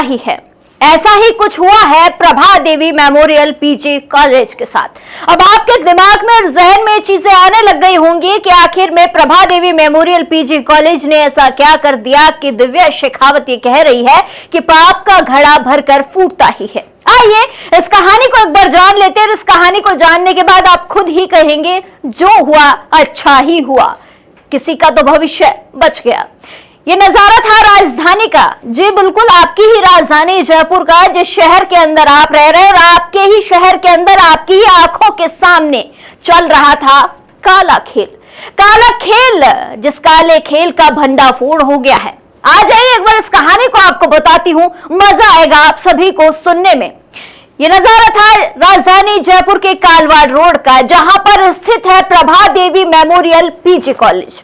ही है। ऐसा ही कुछ हुआ है प्रभा देवी मेमोरियल पीजी कॉलेज के साथ। अब आपके दिमाग में और जहन में चीजें आने लग गई होंगी कि आखिर में प्रभा देवी मेमोरियल पीजी कॉलेज ने ऐसा क्या कर दिया कि दिव्या शेखावत ये कह रही है कि पाप का घड़ा भरकर फूटता ही है। आइए इस कहानी को एक बार जान लेते हैं। इस कहानी को जानने के बाद आप खुद ही कहेंगे जो हुआ अच्छा ही हुआ, किसी का तो भविष्य बच गया। ये नजारा था राजधानी का, जी बिल्कुल आपकी ही राजधानी जयपुर का, जिस शहर के अंदर आप रह रहे हैं और आपके ही शहर के अंदर आपकी ही आंखों के सामने चल रहा था काला खेल। काला खेल, जिस काले खेल का भंडाफोड़ हो गया है। आ जाइए एक बार इस कहानी को आपको बताती हूं, मजा आएगा आप सभी को सुनने में। ये नजारा था राजधानी जयपुर के कालवाड़ रोड का, जहां पर स्थित है प्रभा देवी मेमोरियल पीजी कॉलेज।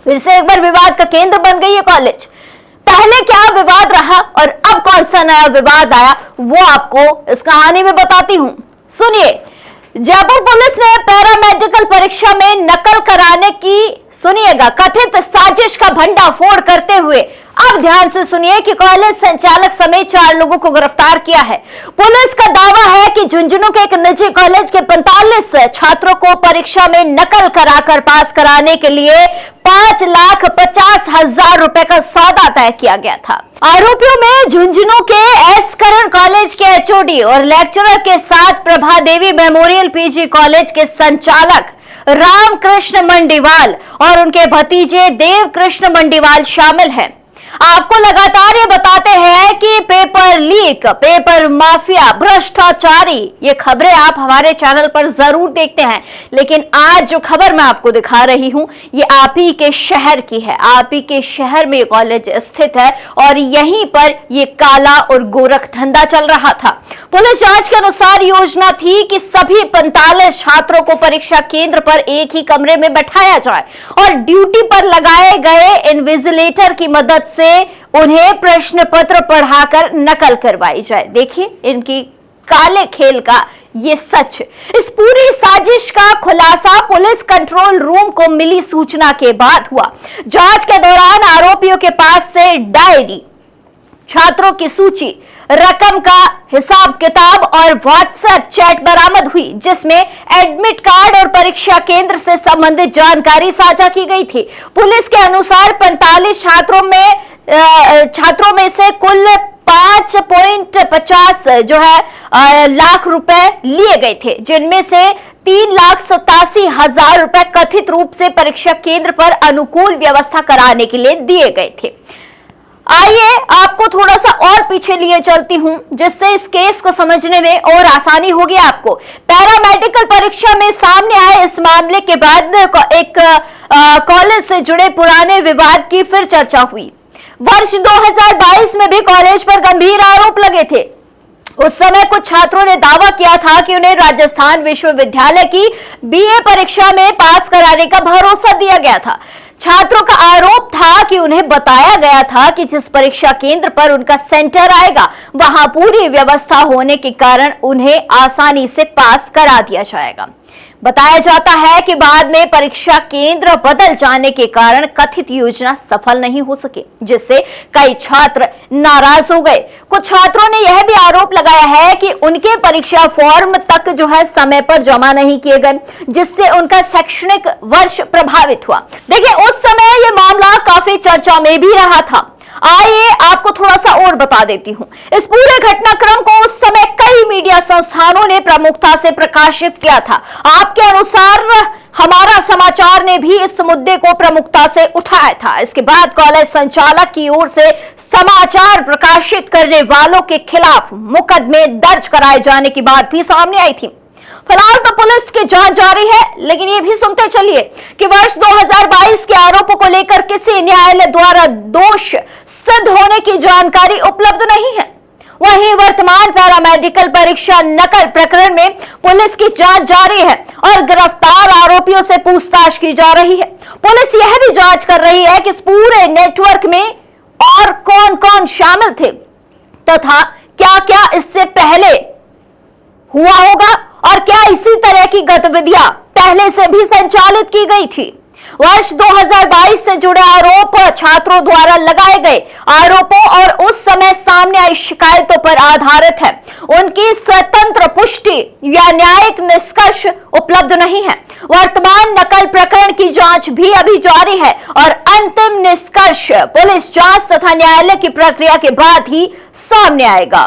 फिर से एक बार विवाद का केंद्र बन गई है कॉलेज। पहले क्या विवाद रहा और अब कौन सा नया विवाद आया, वो आपको इस कहानी में बताती हूं। सुनिए, जयपुर पुलिस ने पैरामेडिकल परीक्षा में नकल कराने की, सुनिएगा, कथित साजिश का भंडाफोड़ करते हुए अब ध्यान से सुनिए कि कॉलेज संचालक समेत 4 लोगों को गिरफ्तार किया है। पुलिस का दावा है कि झुंझुनू के एक निजी कॉलेज के 45 छात्रों को परीक्षा में नकल कराकर पास कराने के लिए 5,50,000 रुपए का सौदा तय किया गया था। आरोपियों में झुंझुनू के एस करण कॉलेज के एचओडी और लेक्चरर के साथ प्रभा देवी मेमोरियल पीजी कॉलेज के संचालक रामकृष्ण मंडीवाल और उनके भतीजे देव कृष्ण मंडीवाल शामिल हैं। आपको लगातार ये बताते हैं कि पेपर लीक, पेपर माफिया, भ्रष्टाचारी, ये खबरें आप हमारे चैनल पर जरूर देखते हैं, लेकिन आज जो खबर मैं आपको दिखा रही हूं ये आप ही के शहर की है। आप ही के शहर में कॉलेज स्थित है और यहीं पर ये काला और गोरख धंधा चल रहा था। पुलिस जांच के अनुसार योजना थी कि सभी 45 छात्रों को परीक्षा केंद्र पर एक ही कमरे में बैठाया जाए और ड्यूटी पर लगाए गए इन्विजिलेटर की मदद से उन्हें प्रश्न पत्र पढ़ाकर नकल करवाई जाए। देखिए इनकी काले खेल का ये सच। इस पूरी साजिश का खुलासा पुलिस कंट्रोल रूम को मिली सूचना के बाद हुआ। जांच के दौरान आरोपियों के पास से डायरी, छात्रों की सूची, रकम का हिसाब किताब और व्हाट्सएप चैट बरामद हुई, जिसमें एडमिट कार्ड और परीक्षा केंद्र से संबंधित जानकारी साझा की गई थी। पुलिस के अनुसार 45 छात्रों में से कुल 5.50 जो है लाख रुपए लिए गए थे, जिनमें से 3,87,000 रुपए कथित रूप से परीक्षा केंद्र पर अनुकूल व्यवस्था कराने के लिए दिए गए थे। आइए आपको थोड़ा सा और पीछे लिए चलती हूं, जिससे इस केस को समझने में और आसानी होगी आपको। पैरामेडिकल परीक्षा में सामने आए इस मामले के बाद एक कॉलेज से जुड़े पुराने विवाद की फिर चर्चा हुई। वर्ष 2022 में भी कॉलेज पर गंभीर आरोप लगे थे। उस समय कुछ छात्रों ने दावा किया था कि उन्हें राजस्थान विश्वविद्यालय की बीए परीक्षा में पास कराने का भरोसा दिया गया था। छात्रों का आरोप था कि उन्हें बताया गया था कि जिस परीक्षा केंद्र पर उनका सेंटर आएगा वहां पूरी व्यवस्था होने के कारण उन्हें आसानी से पास करा दिया जाएगा। बताया जाता है कि बाद में परीक्षा केंद्र बदल जाने के कारण कथित योजना सफल नहीं हो सके, जिससे कई छात्र नाराज हो गए। कुछ छात्रों ने यह भी आरोप लगाया है कि उनके परीक्षा फॉर्म तक जो है समय पर जमा नहीं किए गए, जिससे उनका शैक्षणिक वर्ष प्रभावित हुआ। देखिए उस समय यह मामला काफी चर्चा में भी रहा था। आइए आपको थोड़ा सा और बता देती हूं। इस पूरे घटनाक्रम को उस समय कई मीडिया संस्थानों ने प्रमुखता से प्रकाशित किया था। आपके अनुसार हमारा समाचार ने भी इस मुद्दे को प्रमुखता से उठाया था। इसके बाद कॉलेज संचालक की ओर से समाचार प्रकाशित करने वालों के खिलाफ मुकदमे दर्ज कराए जाने की बात भी सामने आई थी। फिलहाल तो पुलिस की जांच जारी है, लेकिन ये भी सुनते चलिए कि वर्ष 2022 के आरोपों को लेकर किसी न्यायालय द्वारा दोष सिद्ध होने की जानकारी उपलब्ध नहीं है। वहीं वर्तमान पैरामेडिकल परीक्षा नकल प्रकरण में पुलिस की जांच जारी है और गिरफ्तार आरोपियों से पूछताछ की जा रही है। पुलिस यह भी जांच कर रही है कि इस पूरे नेटवर्क में और कौन कौन शामिल थे तथा क्या क्या इससे पहले हुआ होगा और क्या इसी तरह की गतिविधियां पहले से भी संचालित की गई थी। वर्ष 2022 से जुड़े आरोप छात्रों द्वारा लगाए गए गए आरोपों और उस समय सामने आई शिकायतों पर आधारित है। उनकी स्वतंत्र पुष्टि या न्यायिक निष्कर्ष उपलब्ध नहीं है। वर्तमान नकल प्रकरण की जांच भी अभी जारी है और अंतिम निष्कर्ष पुलिस जांच तथा न्यायालय की प्रक्रिया के बाद ही सामने आएगा।